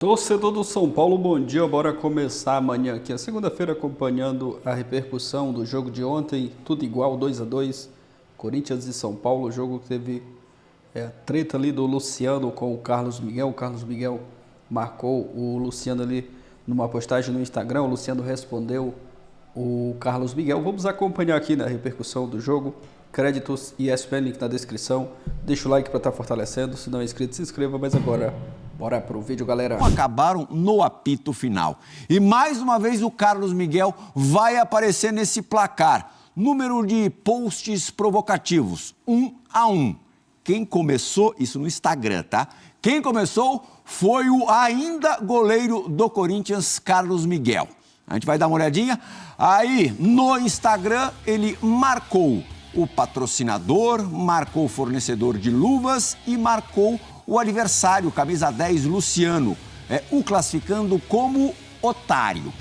Torcedor do São Paulo, bom dia. Bora começar amanhã aqui, a segunda-feira, acompanhando a repercussão do jogo de ontem. Tudo igual, 2-2, Corinthians e São Paulo. O jogo que teve a treta ali do Luciano com o Carlos Miguel. O Carlos Miguel marcou o Luciano ali numa postagem no Instagram. O Luciano respondeu o Carlos Miguel. Vamos acompanhar aqui na repercussão do jogo. Créditos e ESPN, link na descrição. Deixa o like para estar fortalecendo. Se não é inscrito, se inscreva. Mas agora, bora pro vídeo, galera. Acabaram no apito final. E mais uma vez o Carlos Miguel vai aparecer nesse placar. Número de posts provocativos, 1 a 1. Quem começou, isso no Instagram, tá? Quem começou foi o ainda goleiro do Corinthians, Carlos Miguel. A gente vai dar uma olhadinha. Aí, no Instagram, ele marcou o patrocinador, marcou o fornecedor de luvas e marcou o adversário, camisa 10, Luciano, o classificando como otário.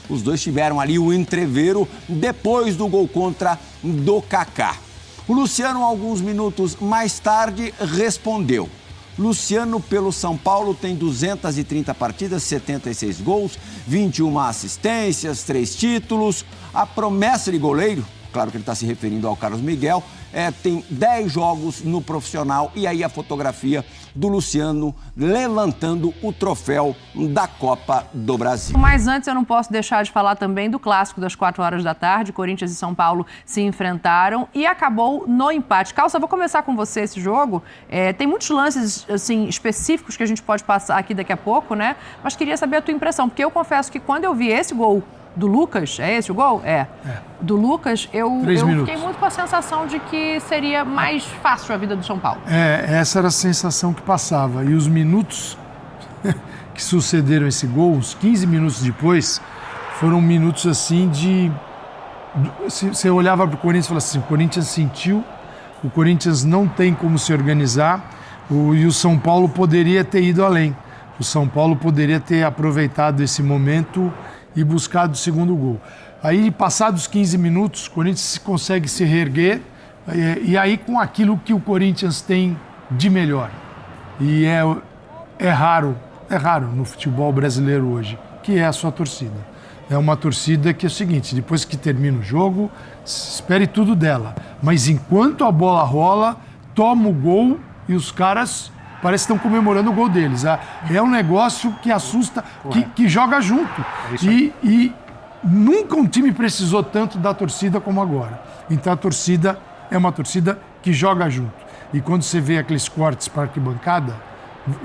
Os dois tiveram ali o entrevero depois do gol contra do Kaká. O Luciano, alguns minutos mais tarde, respondeu. Luciano, pelo São Paulo, tem 230 partidas, 76 gols, 21 assistências, 3 títulos. A promessa de goleiro, claro que ele está se referindo ao Carlos Miguel, tem 10 jogos no profissional e aí a fotografia do Luciano levantando o troféu da Copa do Brasil. Mas antes eu não posso deixar de falar também do clássico das 4 horas da tarde. Corinthians e São Paulo se enfrentaram e acabou no empate. Calça, vou começar com você esse jogo. Tem muitos lances assim, específicos que a gente pode passar aqui daqui a pouco, né? Mas queria saber a tua impressão, porque eu confesso que quando eu vi esse gol do Lucas, é esse o gol? Do Lucas, eu fiquei muito com a sensação de que seria mais fácil a vida do São Paulo. Essa era a sensação que passava. E os minutos que sucederam esse gol, uns 15 minutos depois, foram minutos assim de... Você olhava para o Corinthians e falava assim, o Corinthians sentiu, o Corinthians não tem como se organizar, e o São Paulo poderia ter ido além. O São Paulo poderia ter aproveitado esse momento e buscado o segundo gol. Aí, passados 15 minutos, o Corinthians consegue se reerguer, e aí com aquilo que o Corinthians tem de melhor. E é raro no futebol brasileiro hoje, que é a sua torcida. É uma torcida que é o seguinte, depois que termina o jogo, espere tudo dela. Mas enquanto a bola rola, toma o gol e os caras parece que estão comemorando o gol deles. É um negócio que assusta, que joga junto. E nunca um time precisou tanto da torcida como agora. Então a torcida é uma torcida que joga junto. E quando você vê aqueles cortes para arquibancada,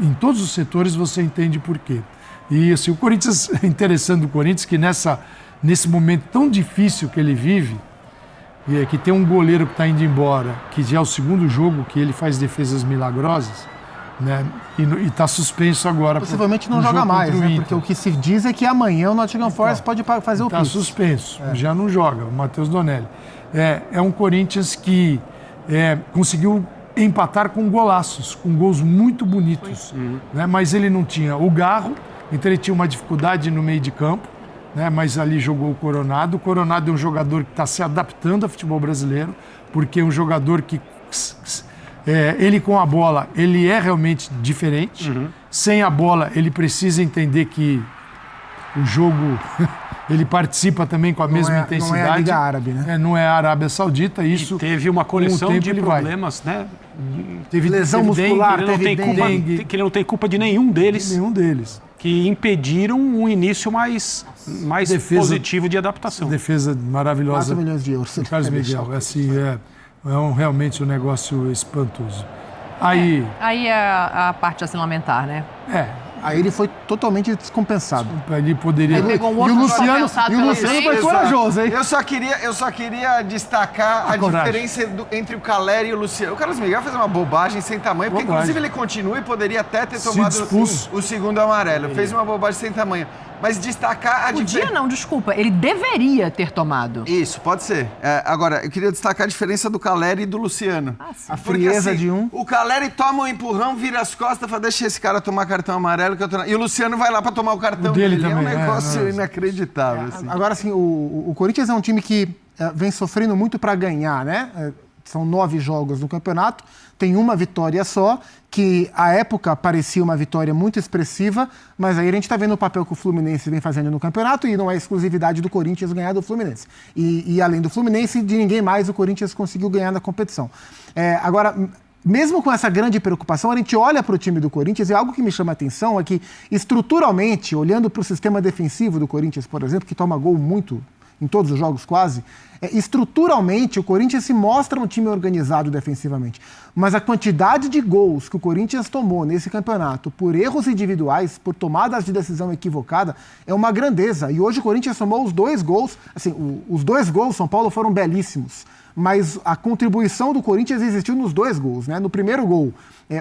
em todos os setores você entende por quê. E assim, o Corinthians, interessante do Corinthians, que nesse momento tão difícil que ele vive, que tem um goleiro que está indo embora, que já é o segundo jogo que ele faz defesas milagrosas, né? E está suspenso agora. Possivelmente não joga mais, né? Porque o que se diz é que amanhã o Nottingham Forest pode fazer o pix. Está suspenso, já não joga, o Matheus Donelli. É um Corinthians que conseguiu empatar com golaços, com gols muito bonitos, né? Mas ele não tinha o Garro, então ele tinha uma dificuldade no meio de campo, né? Mas ali jogou o Coronado. O Coronado é um jogador que está se adaptando ao futebol brasileiro, porque é um jogador que... ele com a bola, ele é realmente diferente. Sem a bola, ele precisa entender que o jogo, ele participa também com a mesma intensidade. Não é a Liga Árabe, né? Não é a Arábia Saudita. Isso, e teve uma coleção de problemas, né? Teve lesão muscular, que ele não tem culpa de nenhum deles. Nenhum deles. Que impediram um início mais positivo de adaptação. Defesa maravilhosa. 4 milhões de euros. Carlos Miguel, assim, realmente um negócio espantoso. Aí a parte assim lamentar, né? Aí ele foi totalmente descompensado. Ele poderia... Ele pegou um outro e o Luciano foi corajoso, hein? Eu só queria destacar a diferença entre o Caleri e o Luciano. O Carlos Miguel fez uma bobagem sem tamanho, porque inclusive ele continua e poderia até ter tomado o segundo amarelo. Fez uma bobagem sem tamanho. Mas destacar a diferença... Não, desculpa. Ele deveria ter tomado. Isso, pode ser. Agora, eu queria destacar a diferença do Caleri e do Luciano. A frieza assim, de um. O Caleri toma um empurrão, vira as costas, fala, deixa esse cara tomar cartão amarelo. E o Luciano vai lá para tomar o cartão dele. É um negócio inacreditável. Assim. Agora, assim, o Corinthians é um time que vem sofrendo muito para ganhar, né? são 9 jogos no campeonato, tem uma vitória só, que à época parecia uma vitória muito expressiva, mas aí a gente está vendo o papel que o Fluminense vem fazendo no campeonato e não é exclusividade do Corinthians ganhar do Fluminense. E além do Fluminense, de ninguém mais, o Corinthians conseguiu ganhar na competição. Agora, mesmo com essa grande preocupação, a gente olha para o time do Corinthians e algo que me chama a atenção é que, estruturalmente, olhando para o sistema defensivo do Corinthians, por exemplo, que toma gol muito em todos os jogos quase, estruturalmente o Corinthians se mostra um time organizado defensivamente. Mas a quantidade de gols que o Corinthians tomou nesse campeonato por erros individuais, por tomadas de decisão equivocada, é uma grandeza. E hoje o Corinthians tomou os 2 gols, assim, os 2 gols São Paulo foram belíssimos, mas a contribuição do Corinthians existiu nos 2 gols, né? No primeiro gol,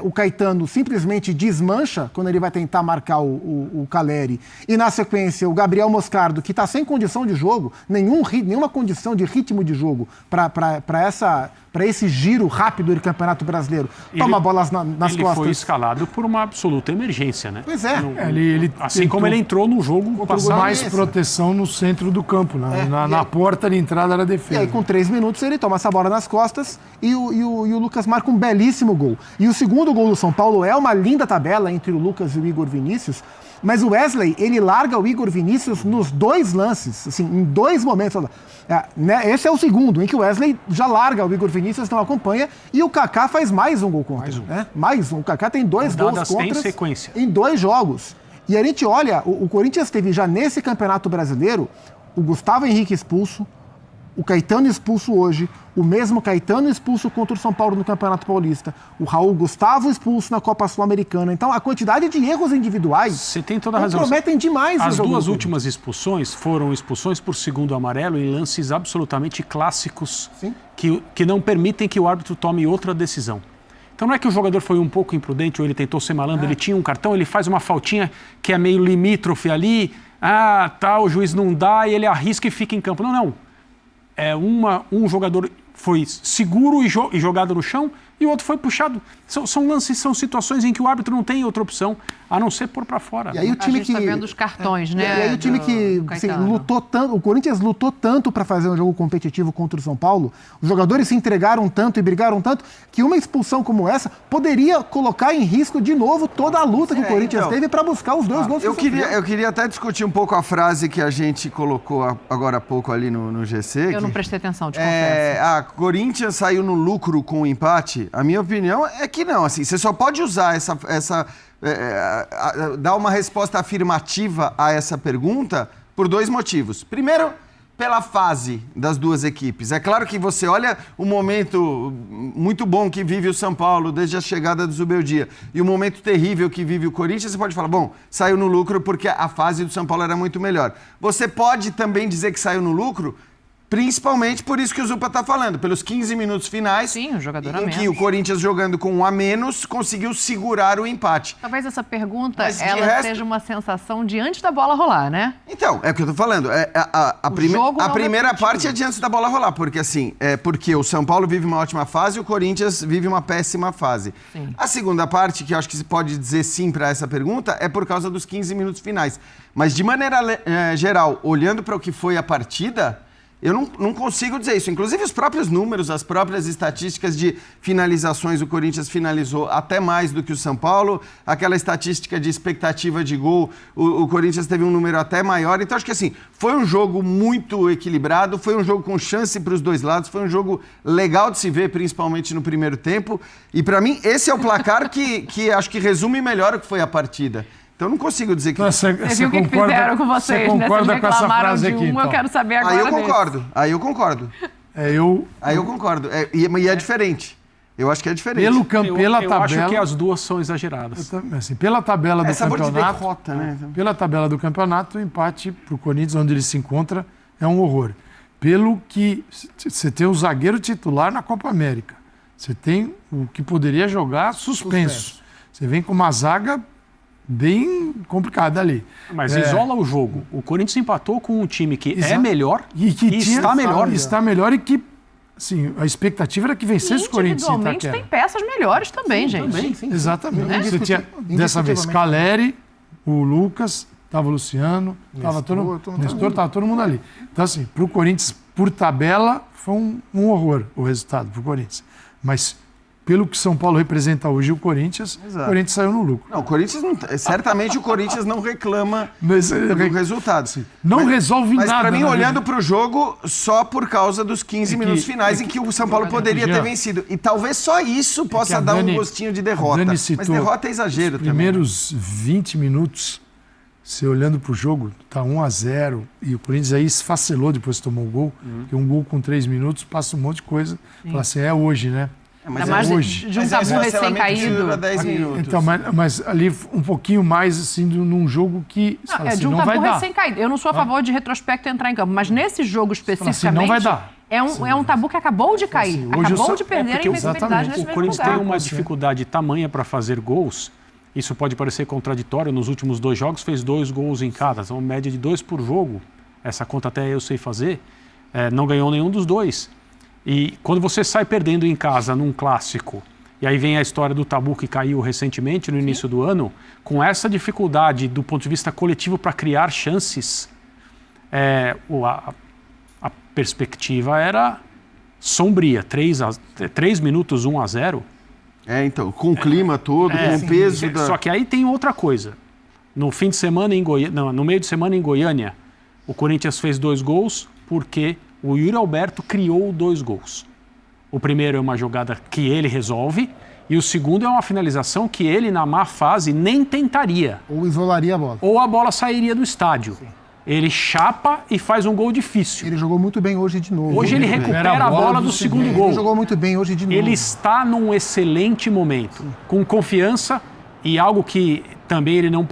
o Caetano simplesmente desmancha quando ele vai tentar marcar o Caleri. E na sequência, o Gabriel Moscardo, que está sem condição de jogo, nenhuma condição de ritmo de jogo para esse giro rápido do Campeonato Brasileiro. Toma bolas nas costas. Ele foi escalado por uma absoluta emergência, né? Pois é. Assim como ele entrou no jogo passado. Mais proteção no centro do campo, na porta de entrada da defesa. E aí, com 3 minutos, ele toma essa bola nas costas e o Lucas marca um belíssimo gol. E o segundo gol do São Paulo é uma linda tabela entre o Lucas e o Igor Vinícius, mas o Wesley, ele larga o Igor Vinícius nos 2 lances, assim, em 2 momentos. Esse é o segundo, em que o Wesley já larga o Igor Vinícius, não acompanha, e o Kaká faz mais um gol contra. Mais um. O Kaká tem 2 gols contra em 2 jogos. E a gente olha, o Corinthians teve já nesse Campeonato Brasileiro o Gustavo Henrique expulso, o Caetano expulso hoje, o mesmo Caetano expulso contra o São Paulo no Campeonato Paulista, o Raul Gustavo expulso na Copa Sul-Americana. Então, a quantidade de erros individuais Você tem toda a razão. Comprometem demais. As 2 últimas expulsões foram expulsões por segundo amarelo em lances absolutamente clássicos que não permitem que o árbitro tome outra decisão. Então não é que o jogador foi um pouco imprudente ou ele tentou ser malandro, ele tinha um cartão, ele faz uma faltinha que é meio limítrofe ali, o juiz não dá e ele arrisca e fica em campo. Não. Um jogador foi seguro e jogado no chão e o outro foi puxado. São lances, são situações em que o árbitro não tem outra opção a não ser pôr para fora. E aí o time a gente está vendo os cartões, né? E aí o time que lutou tanto, o Corinthians lutou tanto para fazer um jogo competitivo contra o São Paulo, os jogadores se entregaram tanto e brigaram tanto, que uma expulsão como essa poderia colocar em risco de novo toda a luta que o Corinthians teve para buscar os 2 gols. Eu queria até discutir um pouco a frase que a gente colocou agora há pouco ali no GC. Eu não prestei atenção, te confesso. Corinthians saiu no lucro com o empate. A minha opinião é que não. Assim, você só pode usar dar uma resposta afirmativa a essa pergunta por 2 motivos. Primeiro, pela fase das 2 equipes. É claro que você olha o momento muito bom que vive o São Paulo desde a chegada do Zubeldia e o momento terrível que vive o Corinthians, você pode falar, bom, saiu no lucro porque a fase do São Paulo era muito melhor. Você pode também dizer que saiu no lucro principalmente por isso que o Zupa está falando, pelos 15 minutos finais, sim, o jogador em que o Corinthians jogando com 1 a menos conseguiu segurar o empate. Talvez essa pergunta seja uma sensação de antes da bola rolar, né? Então, é o que eu estou falando. A primeira parte é de antes da bola rolar, porque assim, porque o São Paulo vive uma ótima fase e o Corinthians vive uma péssima fase. Sim. A segunda parte, que eu acho que se pode dizer sim para essa pergunta, é por causa dos 15 minutos finais. Mas de maneira geral, olhando para o que foi a partida, eu não consigo dizer isso. Inclusive, os próprios números, as próprias estatísticas de finalizações, o Corinthians finalizou até mais do que o São Paulo. Aquela estatística de expectativa de gol, o Corinthians teve um número até maior. Então, acho que assim, foi um jogo muito equilibrado, foi um jogo com chance para os 2 lados, foi um jogo legal de se ver, principalmente no primeiro tempo. E, para mim, esse é o placar que acho que resume melhor o que foi a partida. Então, eu não consigo dizer que... Você viu o que fizeram com vocês, você concorda com essa frase aqui, então? Eu quero saber agora. Aí eu concordo. Aí eu concordo. E é diferente. Eu acho que é diferente. Pela tabela... Eu acho que as 2 são exageradas. Assim, pela tabela do campeonato... De derrota, né? Pela tabela do campeonato, o empate para o Corinthians, onde ele se encontra, é um horror. Pelo que você tem o zagueiro titular na Copa América. Você tem o que poderia jogar suspenso. Você vem com uma zaga bem complicada ali. Mas isola o jogo. O Corinthians empatou com um time que é melhor e está melhor. Está melhor e que, assim, a expectativa era que vencesse o Corinthians em Itaquera. Individualmente tem peças melhores também, gente. Também, sim. Exatamente. Você tinha, dessa vez, Caleri, o Lucas, estava o Luciano, estava todo mundo ali. Então, assim, para o Corinthians, por tabela, foi um horror o resultado para o Corinthians. Mas, pelo que São Paulo representa hoje, o Corinthians saiu no lucro. Não, o Corinthians não, certamente o Corinthians não reclama do resultado. Resolve nada. Mas para mim, olhando para o jogo, só por causa dos 15 minutos finais em que o São Paulo poderia ter vencido. E talvez só isso possa dar um gostinho de derrota. Mas derrota é exagero também. Os primeiros 20 minutos, você olhando para o jogo, tá 1-0, e o Corinthians aí esfacelou depois que tomou o gol, porque um gol com 3 minutos passa um monte de coisa. Fala assim, é hoje, né? Mas é hoje. De um tabu recém-caído. 10 minutos. Então, mas ali um pouquinho mais, assim, num jogo que... de um tabu recém-caído. Eu não sou a favor de retrospecto entrar em campo, mas nesse jogo especificamente... não vai dar. É um tabu que acabou de cair. Acabou de perder a invencibilidade nesse O Corinthians tem uma dificuldade tamanha para fazer gols. Isso pode parecer contraditório. Nos últimos 2 jogos fez 2 gols em cada. Então, média de 2 por jogo. Essa conta até eu sei fazer. Não ganhou nenhum dos 2. E quando você sai perdendo em casa num clássico, e aí vem a história do tabu que caiu recentemente no início do ano, com essa dificuldade do ponto de vista coletivo para criar chances, a perspectiva era sombria. 3 minutos, 1-0. Então, com o clima todo, com o peso da... Só que aí tem outra coisa. No fim de semana no meio de semana em Goiânia, o Corinthians fez 2 gols porque o Yuri Alberto criou 2 gols. O primeiro é uma jogada que ele resolve e o segundo é uma finalização que ele, na má fase, nem tentaria. Ou isolaria a bola. Ou a bola sairia do estádio. Sim. Ele chapa e faz um gol difícil. Ele jogou muito bem hoje de novo. Hoje ele recupera a bola do segundo gol. Ele jogou muito bem hoje de novo. Ele está num excelente momento, com confiança e algo que também ele não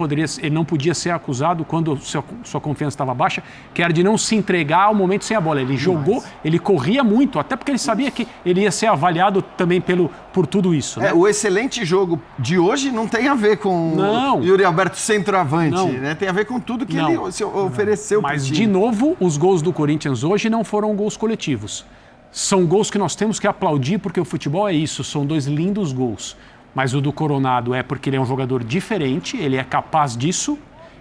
podia ser acusado quando sua confiança estava baixa, que era de não se entregar ao momento sem a bola. Ele jogou, ele corria muito, até porque ele sabia que ele ia ser avaliado também por tudo isso. Né? O excelente jogo de hoje não tem a ver com o Yuri Alberto centroavante, né? Tem a ver com tudo que ele se ofereceu. Mas, de novo, os gols do Corinthians hoje não foram gols coletivos. São gols que nós temos que aplaudir, porque o futebol é isso, são 2 lindos gols. Mas o do Coronado é porque ele é um jogador diferente, ele é capaz disso.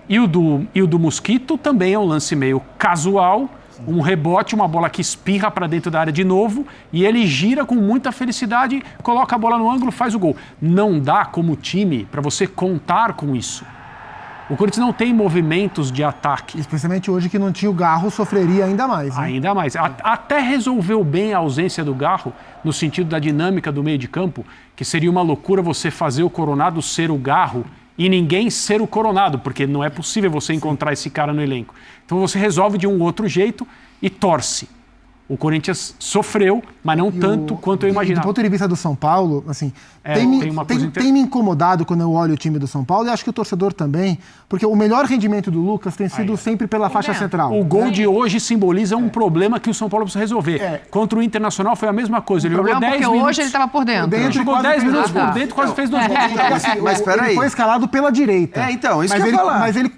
E o do Mosquito também é um lance meio casual, um rebote, uma bola que espirra para dentro da área de novo, e ele gira com muita felicidade, coloca a bola no ângulo, faz o gol. Não dá como time para você contar com isso. O Corinthians não tem movimentos de ataque. Especialmente hoje que não tinha o Garro, sofreria ainda mais. Né? Ainda mais. Até resolveu bem a ausência do Garro, no sentido da dinâmica do meio de campo, que seria uma loucura você fazer o Coronado ser o Garro e ninguém ser o Coronado, porque não é possível você encontrar esse cara no elenco. Então você resolve de um outro jeito e torce. O Corinthians sofreu, mas não tanto quanto eu imaginava. Do ponto de vista do São Paulo, assim, tem me incomodado quando eu olho o time do São Paulo, e acho que o torcedor também, porque o melhor rendimento do Lucas tem sido sempre pela faixa central. O gol de hoje simboliza um problema que o São Paulo precisa resolver. Contra o Internacional foi a mesma coisa. Ele jogou 10 minutos. Hoje ele estava por dentro. Ele jogou 10 minutos por dentro, quase fez 2 gols. Mas peraí. Ele foi escalado pela direita. Isso que eu ia falar. Mas ele...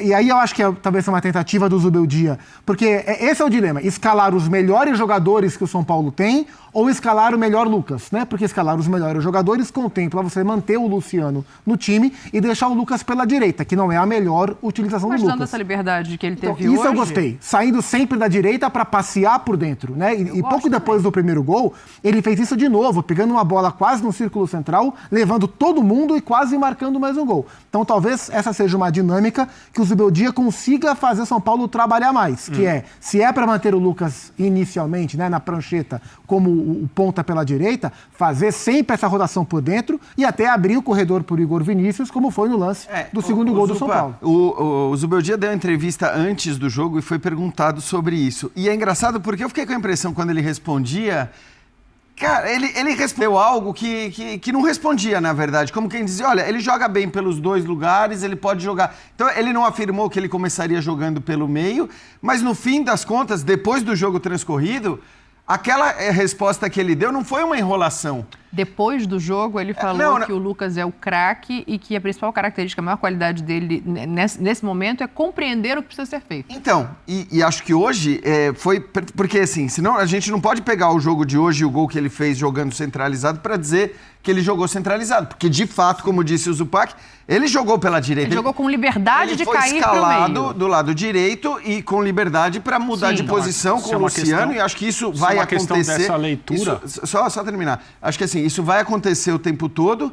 e aí eu acho que talvez é uma tentativa do Zubeldia, porque esse é o dilema, escalar os melhores jogadores que o São Paulo tem ou escalar o melhor Lucas, né? Porque escalar os melhores jogadores contempla você manter o Luciano no time e deixar o Lucas pela direita, que não é a melhor utilização do Lucas. Mas dando essa liberdade que ele teve hoje... Isso eu gostei. Saindo sempre da direita para passear por dentro, né? E pouco depois do primeiro gol, ele fez isso de novo, pegando uma bola quase no círculo central, levando todo mundo e quase marcando mais um gol. Então talvez essa seja uma dinâmica que o Zubeldia consiga fazer São Paulo trabalhar mais, que se é para manter o Lucas inicialmente, né, na prancheta, como o ponta pela direita, fazer sempre essa rotação por dentro e até abrir o corredor por Igor Vinícius, como foi no lance do segundo gol do São Paulo. O Zubeldia deu uma entrevista antes do jogo e foi perguntado sobre isso. E é engraçado porque eu fiquei com a impressão, quando ele respondia... Cara, ele respondeu algo que não respondia, na verdade. Como quem dizia, olha, ele joga bem pelos 2 lugares, ele pode jogar... Então, ele não afirmou que ele começaria jogando pelo meio, mas no fim das contas, depois do jogo transcorrido, aquela resposta que ele deu não foi uma enrolação. Depois do jogo, ele falou que o Lucas é o craque e que a principal característica, a maior qualidade dele nesse momento é compreender o que precisa ser feito. Então, e acho que hoje foi... Porque, assim, senão a gente não pode pegar o jogo de hoje e o gol que ele fez jogando centralizado para dizer que ele jogou centralizado. Porque, de fato, como disse o Zupac, ele jogou pela direita. Ele jogou com liberdade de cair para o meio. Ele foi escalado do lado direito e com liberdade para mudar de posição com o Luciano. E acho que isso vai acontecer... questão dessa leitura... Só terminar. Acho que, assim, isso vai acontecer o tempo todo.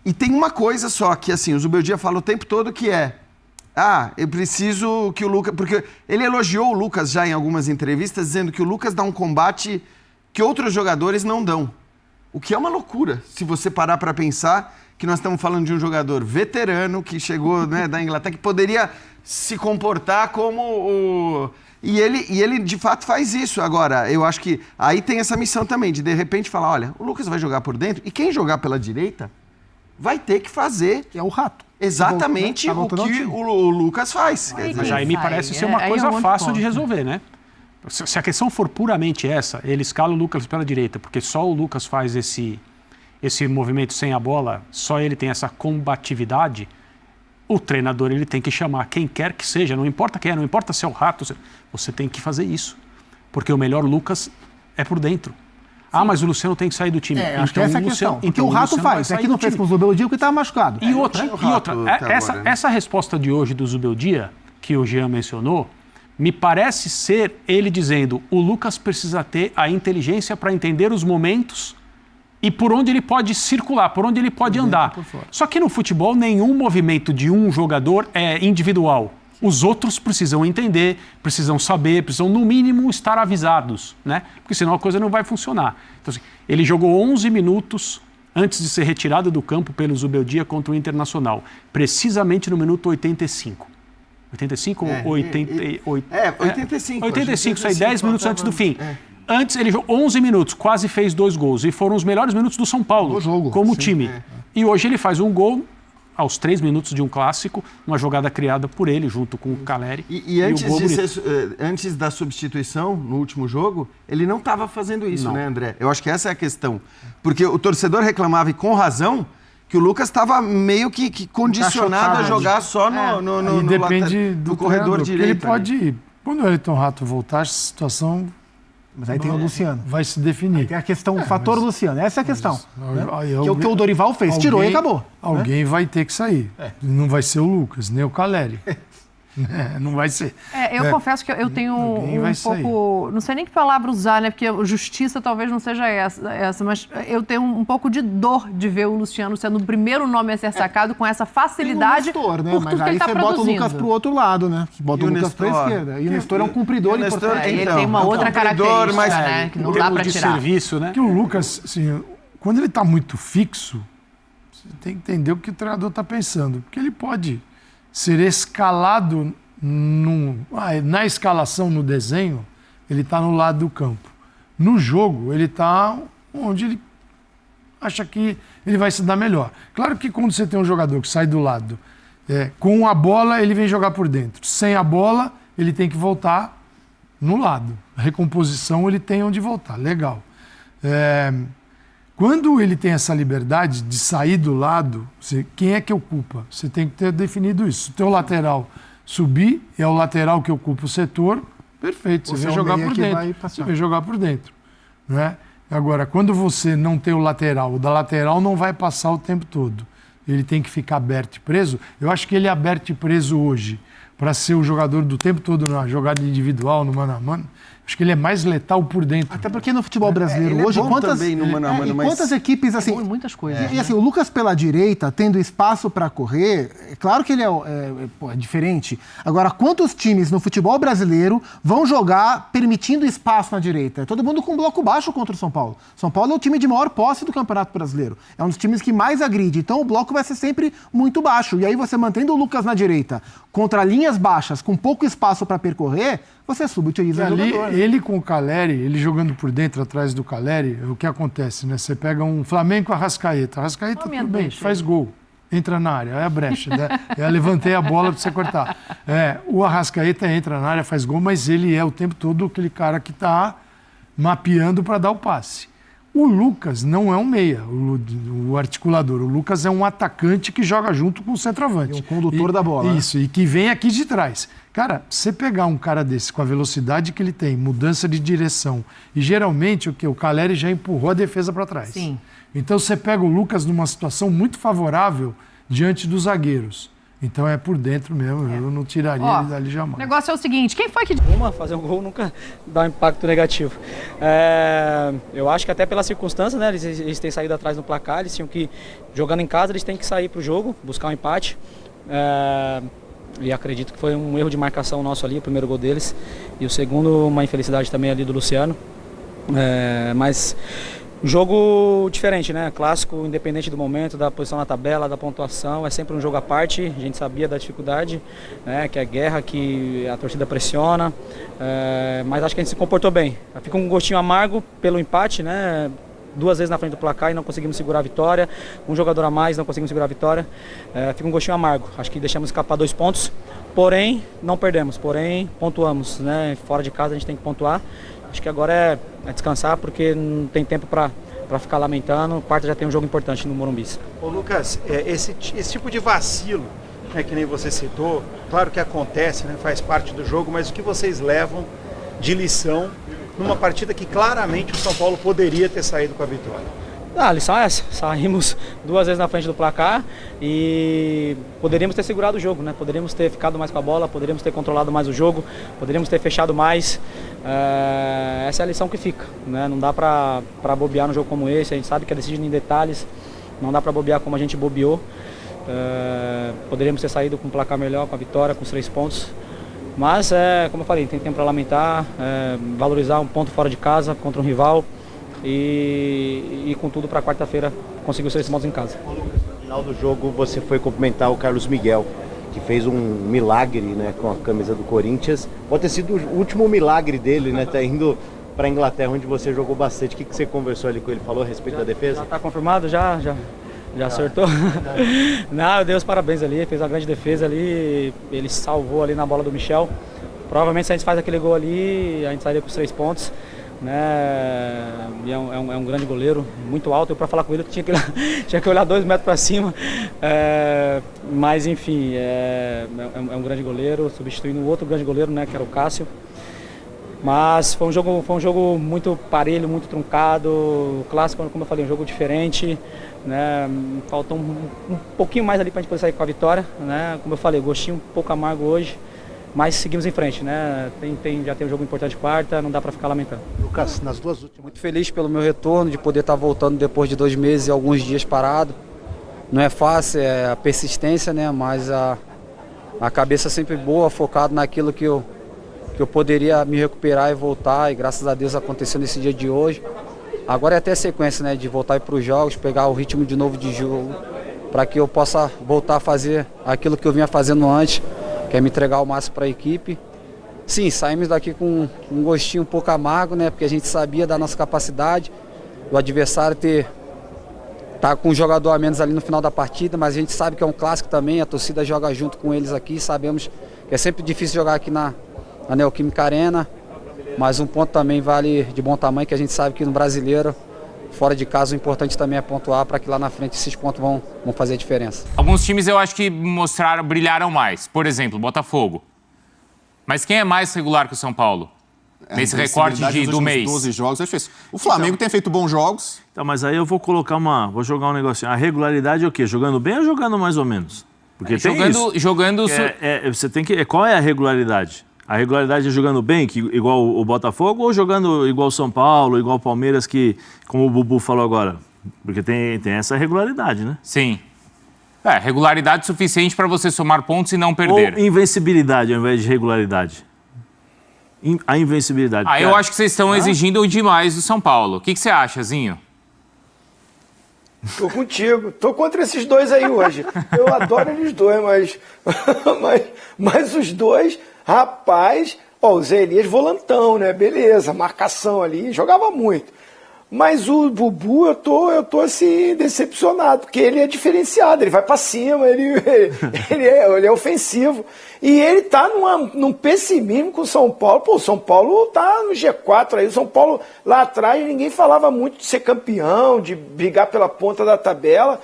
E tem uma coisa só que, assim, o Zubeldia fala o tempo todo que é... eu preciso que o Lucas... Porque ele elogiou o Lucas já em algumas entrevistas, dizendo que o Lucas dá um combate que outros jogadores não dão. O que é uma loucura, se você parar para pensar que nós estamos falando de um jogador veterano que chegou, né, da Inglaterra, que poderia se comportar como o... E ele, de fato, faz isso. Agora, eu acho que aí tem essa missão também, de repente falar, olha, o Lucas vai jogar por dentro, e quem jogar pela direita vai ter que fazer... Que é o Rato. Exatamente o que o Lucas faz. Mas aí me parece ser uma coisa fácil de resolver, né? Se a questão for puramente essa, ele escala o Lucas pela direita, porque só o Lucas faz esse movimento sem a bola, só ele tem essa combatividade, o treinador ele tem que chamar quem quer que seja, não importa quem é, não importa se é o Rato, você tem que fazer isso, porque o melhor Lucas é por dentro. Mas o Luciano tem que sair do time. Acho que essa é a questão. Então, o Rato faz. Aqui não fez com o Zubeldia porque estava machucado. E outra, essa resposta de hoje do Zubeldia, que o Jean mencionou, me parece ser ele dizendo o Lucas precisa ter a inteligência para entender os momentos e por onde ele pode circular, por onde ele pode andar. Só que no futebol, nenhum movimento de um jogador é individual. Os outros precisam entender, precisam saber, precisam, no mínimo, estar avisados, né? Porque senão a coisa não vai funcionar. Então, assim, ele jogou 11 minutos antes de ser retirado do campo pelo Zubeldia contra o Internacional, precisamente no minuto 85. 85 ou 88? 85. 85, isso aí, 10 minutos antes do fim. Antes, ele jogou 11 minutos, quase fez 2 gols. E foram os melhores minutos do São Paulo, como time. E hoje ele faz um gol aos 3 minutos de um clássico, uma jogada criada por ele, junto com o Caleri. E antes da substituição, no último jogo, ele não estava fazendo isso, né, André? Eu acho que essa é a questão. Porque o torcedor reclamava, e com razão, que o Lucas estava meio que condicionado a jogar só no corredor direito. Ele pode ir. Quando o Ayrton Rato voltar, a situação... Mas aí tem o Luciano. Vai se definir. Aí tem a questão, o fator Luciano. Essa é a questão. Que é o que o Dorival fez. Tirou e acabou. Alguém vai ter que sair. Não vai ser o Lucas, nem o Caleri. Não vai ser. Eu confesso que eu tenho um pouco... Não sei nem que palavra usar, né? Porque justiça talvez não seja essa, mas eu tenho um pouco de dor de ver o Luciano sendo o primeiro nome a ser sacado com essa facilidade. Tem o Nestor, né? Mas aí você bota o Lucas pro outro lado, né? Que bota o Lucas pra esquerda. E o Nestor é um cumpridor importante. Ele tem uma outra característica, né? Que não dá pra tirar. Serviço, né? Que o Lucas, assim, quando ele tá muito fixo, você tem que entender o que o treinador tá pensando. Porque ele pode ser escalado na escalação, no desenho, ele está no lado do campo. No jogo, ele está onde ele acha que ele vai se dar melhor. Claro que quando você tem um jogador que sai do lado, com a bola, ele vem jogar por dentro. Sem a bola, ele tem que voltar no lado. A recomposição, ele tem onde voltar. Legal. Quando ele tem essa liberdade de sair do lado, quem é que ocupa? Você tem que ter definido isso. O teu lateral subir, é o lateral que ocupa o setor, perfeito, você vai jogar por dentro. Você vai jogar por dentro. Né? Agora, quando você não tem o lateral, o da lateral não vai passar o tempo todo. Ele tem que ficar aberto e preso. Eu acho que ele é aberto e preso hoje, para ser o jogador do tempo todo na jogada individual, no mano a mano. Acho que ele é mais letal por dentro. Até porque no futebol brasileiro hoje, quantas equipes, assim... Muitas coisas. E assim, o Lucas pela direita, tendo espaço para correr, é claro que ele é diferente. Agora, quantos times no futebol brasileiro vão jogar permitindo espaço na direita? Todo mundo com bloco baixo contra o São Paulo. São Paulo é o time de maior posse do Campeonato Brasileiro. É um dos times que mais agride. Então, o bloco vai ser sempre muito baixo. E aí, você mantendo o Lucas na direita contra linhas baixas, com pouco espaço para percorrer, você subutiliza o jogador. Ele com o Caleri, ele jogando por dentro, atrás do Caleri, o que acontece, né? Você pega um Flamengo com a Arrascaeta. Arrascaeta, tudo bem, faz gol. Entra na área, é a brecha. Né? Eu levantei a bola para você cortar. O Arrascaeta entra na área, faz gol, mas ele é o tempo todo aquele cara que está mapeando para dar o passe. O Lucas não é um meia, o articulador. O Lucas é um atacante que joga junto com o centroavante. E um condutor da bola. Isso, e que vem aqui de trás. Cara, você pegar um cara desse com a velocidade que ele tem, mudança de direção, e geralmente o Calleri já empurrou a defesa para trás. Sim. Então você pega o Lucas numa situação muito favorável diante dos zagueiros. Então é por dentro mesmo, eu não tiraria ele dali jamais. O negócio é o seguinte, quem foi que... Fazer um gol nunca dá um impacto negativo. Eu acho que até pela circunstância, né, eles têm saído atrás no placar, eles tinham que, jogando em casa, eles têm que sair para o jogo, buscar um empate. E acredito que foi um erro de marcação nosso ali, o primeiro gol deles. E o segundo, uma infelicidade também ali do Luciano. Mas... jogo diferente, né? Clássico, independente do momento, da posição na tabela, da pontuação, é sempre um jogo à parte. A gente sabia da dificuldade, né? Que é guerra, que a torcida pressiona, mas acho que a gente se comportou bem. Fica um gostinho amargo pelo empate, né? 2 vezes na frente do placar e não conseguimos segurar a vitória. Um jogador a mais, não conseguimos segurar a vitória. Fica um gostinho amargo. Acho que deixamos escapar 2 pontos, porém não perdemos, porém pontuamos, né? Fora de casa a gente tem que pontuar. Acho que agora é descansar, porque não tem tempo para ficar lamentando. Quarta já tem um jogo importante no Morumbi. Ô Lucas, esse tipo de vacilo, né, que nem você citou, claro que acontece, né, faz parte do jogo, mas o que vocês levam de lição numa partida que claramente o São Paulo poderia ter saído com a vitória? A lição é essa, saímos 2 vezes na frente do placar e poderíamos ter segurado o jogo, né? Poderíamos ter ficado mais com a bola, poderíamos ter controlado mais o jogo, poderíamos ter fechado mais. Essa é a lição que fica, né? Não dá para bobear num jogo como esse, a gente sabe que é decidido em detalhes, não dá para bobear como a gente bobeou. Poderíamos ter saído com um placar melhor, com a vitória, com os 3 pontos. Mas, como eu falei, tem tempo para lamentar, valorizar um ponto fora de casa contra um rival. E com tudo para quarta-feira conseguir os 3 pontos em casa. No final do jogo você foi cumprimentar o Carlos Miguel, que fez um milagre, né, com a camisa do Corinthians. Pode ter sido o último milagre dele, né? Tá indo para a Inglaterra, onde você jogou bastante. O que você conversou ali com ele? Falou a respeito da defesa? Já está confirmado? Já acertou? Não, eu dei os parabéns ali, fez uma grande defesa ali, ele salvou ali na bola do Michel. Provavelmente se a gente faz aquele gol ali, a gente sairia com os 3 pontos. Né? E é um grande goleiro, muito alto. Eu, para falar com ele, tinha que olhar 2 metros para cima. Mas enfim, é um grande goleiro, substituindo um outro grande goleiro, né, que era o Cássio. Mas foi um jogo muito parelho, muito truncado. O clássico, como eu falei, um jogo diferente, né? Faltou um pouquinho mais ali para a gente poder sair com a vitória, né? Como eu falei, gostinho um pouco amargo hoje. Mas seguimos em frente, né? Já tem um jogo importante quarta, não dá para ficar lamentando. Lucas, nas 2 últimas... Muito feliz pelo meu retorno, de poder estar voltando depois de 2 meses e alguns dias parado. Não é fácil, é a persistência, né? Mas a cabeça sempre boa, focado naquilo que eu poderia me recuperar e voltar. E graças a Deus aconteceu nesse dia de hoje. Agora é até a sequência, né? De voltar para os jogos, pegar o ritmo de novo de jogo, para que eu possa voltar a fazer aquilo que eu vinha fazendo antes, que é me entregar o máximo para a equipe. Sim, saímos daqui com um gostinho um pouco amargo, né? Porque a gente sabia da nossa capacidade, o adversário tá com um jogador a menos ali no final da partida, mas a gente sabe que é um clássico também, a torcida joga junto com eles aqui, sabemos que é sempre difícil jogar aqui na Neoquímica Arena, mas um ponto também vale de bom tamanho, que a gente sabe que no Brasileiro, fora de casa, o importante também é pontuar para que lá na frente esses pontos vão fazer a diferença. Alguns times eu acho que brilharam mais. Por exemplo, Botafogo. Mas quem é mais regular que o São Paulo? Nesse recorte do mês? 12 jogos é difícil. O Flamengo tem feito bons jogos. Então, mas aí eu vou jogar um negocinho. A regularidade é o quê? Jogando bem ou jogando mais ou menos? Porque tem isso. Você tem que... Qual é a regularidade? A regularidade é jogando bem, igual o Botafogo, ou jogando igual o São Paulo, igual o Palmeiras, que, como o Bubu falou agora? Porque tem essa regularidade, né? Sim. Regularidade suficiente para você somar pontos e não perder. Ou invencibilidade ao invés de regularidade? A invencibilidade. Eu acho que vocês estão exigindo demais do São Paulo. O que você acha, Zinho? Tô contigo. Tô contra esses 2 aí hoje. Eu adoro eles 2, mas os 2... Rapaz, o Zé Elias volantão, né? Beleza, marcação ali, jogava muito. Mas o Bubu, eu tô assim, decepcionado, porque ele é diferenciado, ele vai pra cima, ele é ofensivo. E ele tá num pessimismo com o São Paulo. Pô, o São Paulo tá no G4 aí. O São Paulo, lá atrás, ninguém falava muito de ser campeão, de brigar pela ponta da tabela.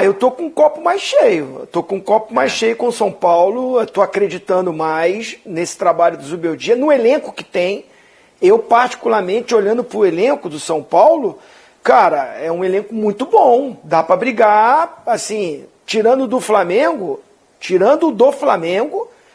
Eu tô com um copo mais cheio. Eu tô com um copo mais cheio com o São Paulo. Eu tô acreditando mais nesse trabalho do Zubeldia, no elenco que tem. Eu, particularmente, olhando pro elenco do São Paulo, cara, é um elenco muito bom. Dá para brigar, assim, tirando do Flamengo,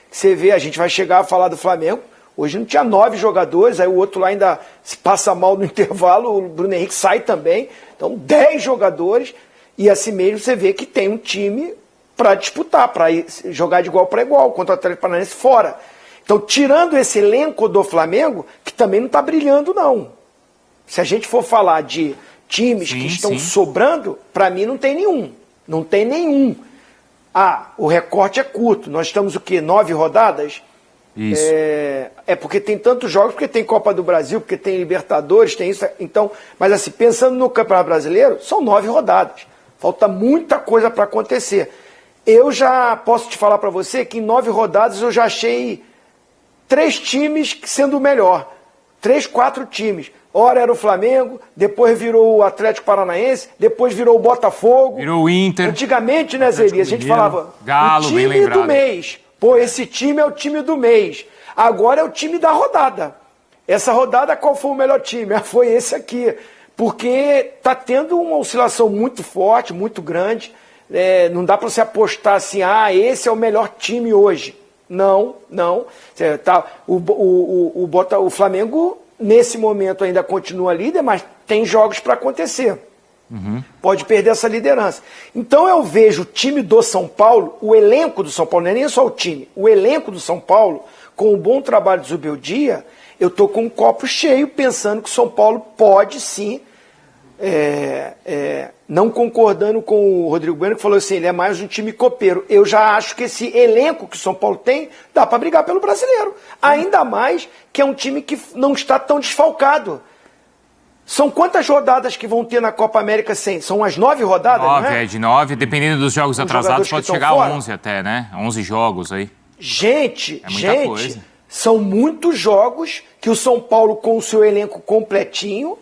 você vê, a gente vai chegar a falar do Flamengo. Hoje não tinha 9 jogadores, aí o outro lá ainda se passa mal no intervalo, o Bruno Henrique sai também. Então, 10 jogadores. E assim mesmo você vê que tem um time para disputar, para jogar de igual para igual, contra o Atlético Paranaense fora. Então, tirando esse elenco do Flamengo, que também não está brilhando, não. Se a gente for falar de times que estão sobrando, para mim não tem nenhum. Não tem nenhum. O recorte é curto. Nós estamos o quê? 9 rodadas? Isso. É porque tem tantos jogos, porque tem Copa do Brasil, porque tem Libertadores, tem isso. Então, mas assim, pensando no Campeonato Brasileiro, são 9 rodadas. Falta muita coisa para acontecer. Eu já posso te falar para você que em 9 rodadas eu já achei 3 times sendo o melhor. 3, 4 times. Ora era o Flamengo, depois virou o Atlético Paranaense, depois virou o Botafogo. Virou o Inter. Antigamente, né, Zeli? A gente falava, Galo, o time do mês. Pô, esse time é o time do mês. Agora é o time da rodada. Essa rodada, qual foi o melhor time? Foi esse aqui. Porque tá tendo uma oscilação muito forte, muito grande. Não dá para você apostar assim, esse é o melhor time hoje. Não. O Flamengo, nesse momento, ainda continua líder, mas tem jogos para acontecer. Pode perder essa liderança. Então eu vejo o time do São Paulo, o elenco do São Paulo, não é nem só o time, o elenco do São Paulo, com um bom trabalho de Zubeldia, eu estou com um copo cheio pensando que o São Paulo pode sim, não concordando com o Rodrigo Bueno, que falou assim, ele é mais um time copeiro. Eu já acho que esse elenco que o São Paulo tem, dá para brigar pelo brasileiro. Ainda mais que é um time que não está tão desfalcado. São quantas rodadas que vão ter na Copa América sem? São as 9 rodadas, 9, não é? de 9. Dependendo dos jogos atrasados, pode chegar a 11 até, né? 11 jogos aí. Gente, são muitos jogos que o São Paulo, com o seu elenco completinho,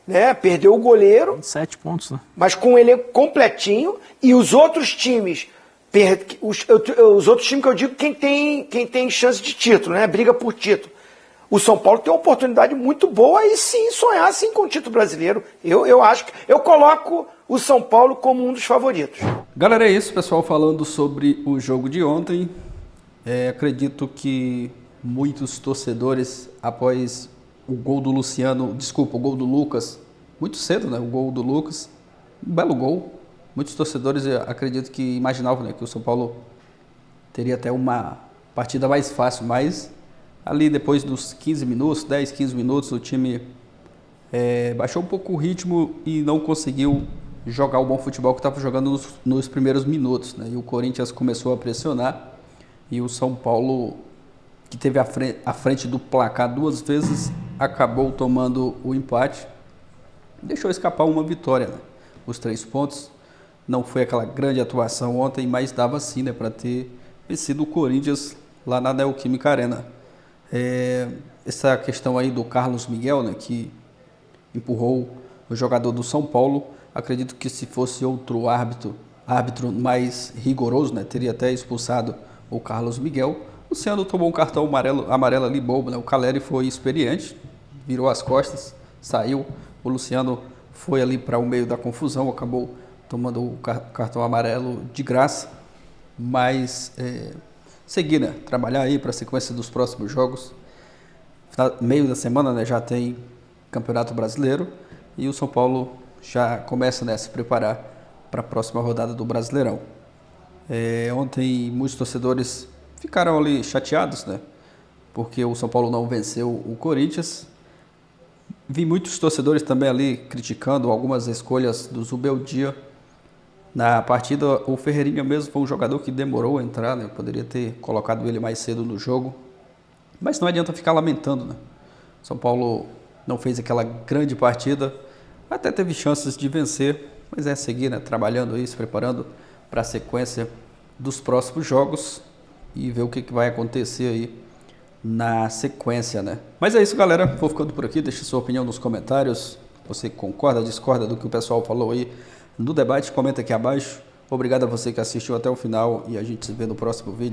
né, perdeu o goleiro. 7 pontos, né? Mas com o elenco completinho, e os outros times, os outros times que eu digo, quem tem chance de título, né? Briga por título. O São Paulo tem uma oportunidade muito boa e sim, sonhar sim com o título brasileiro. Eu acho que eu coloco o São Paulo como um dos favoritos. Galera, é isso, pessoal, falando sobre o jogo de ontem. Acredito que muitos torcedores, após o gol do o gol do Lucas, muito cedo, né? O gol do Lucas, um belo gol. Muitos torcedores, acredito que imaginavam, né, que o São Paulo teria até uma partida mais fácil, mas ali depois dos 15 minutos, 10, 15 minutos, o time baixou um pouco o ritmo e não conseguiu jogar o bom futebol que estava jogando nos primeiros minutos, né? E o Corinthians começou a pressionar e o São Paulo, que teve à frente do placar 2 vezes, acabou tomando o empate. Deixou escapar uma vitória, né? Os 3 pontos. Não foi aquela grande atuação ontem, mas dava sim, né, para ter vencido o Corinthians lá na Neoquímica Arena. Essa questão aí do Carlos Miguel, né, que empurrou o jogador do São Paulo, acredito que se fosse outro árbitro mais rigoroso, né, teria até expulsado o Carlos Miguel. O Luciano tomou um cartão amarelo ali, bobo, né? O Caleri foi experiente, virou as costas, saiu. O Luciano foi ali para o meio da confusão, acabou tomando o cartão amarelo de graça. Mas seguir, né? Trabalhar aí para a sequência dos próximos jogos. Meio da semana, né, já tem Campeonato Brasileiro e o São Paulo já começa, né, a se preparar para a próxima rodada do Brasileirão. Ontem muitos torcedores ficaram ali chateados, né, porque o São Paulo não venceu o Corinthians. Vi muitos torcedores também ali criticando algumas escolhas do Zubeldia. Na partida, o Ferreirinha mesmo foi um jogador que demorou a entrar, né? Poderia ter colocado ele mais cedo no jogo. Mas não adianta ficar lamentando, né? São Paulo não fez aquela grande partida, até teve chances de vencer, mas é seguir, né, trabalhando isso, preparando para a sequência dos próximos jogos e ver o que vai acontecer aí na sequência, né? Mas é isso, galera. Vou ficando por aqui. Deixe sua opinião nos comentários. Você concorda, discorda do que o pessoal falou aí no debate? Comenta aqui abaixo. Obrigado a você que assistiu até o final e a gente se vê no próximo vídeo.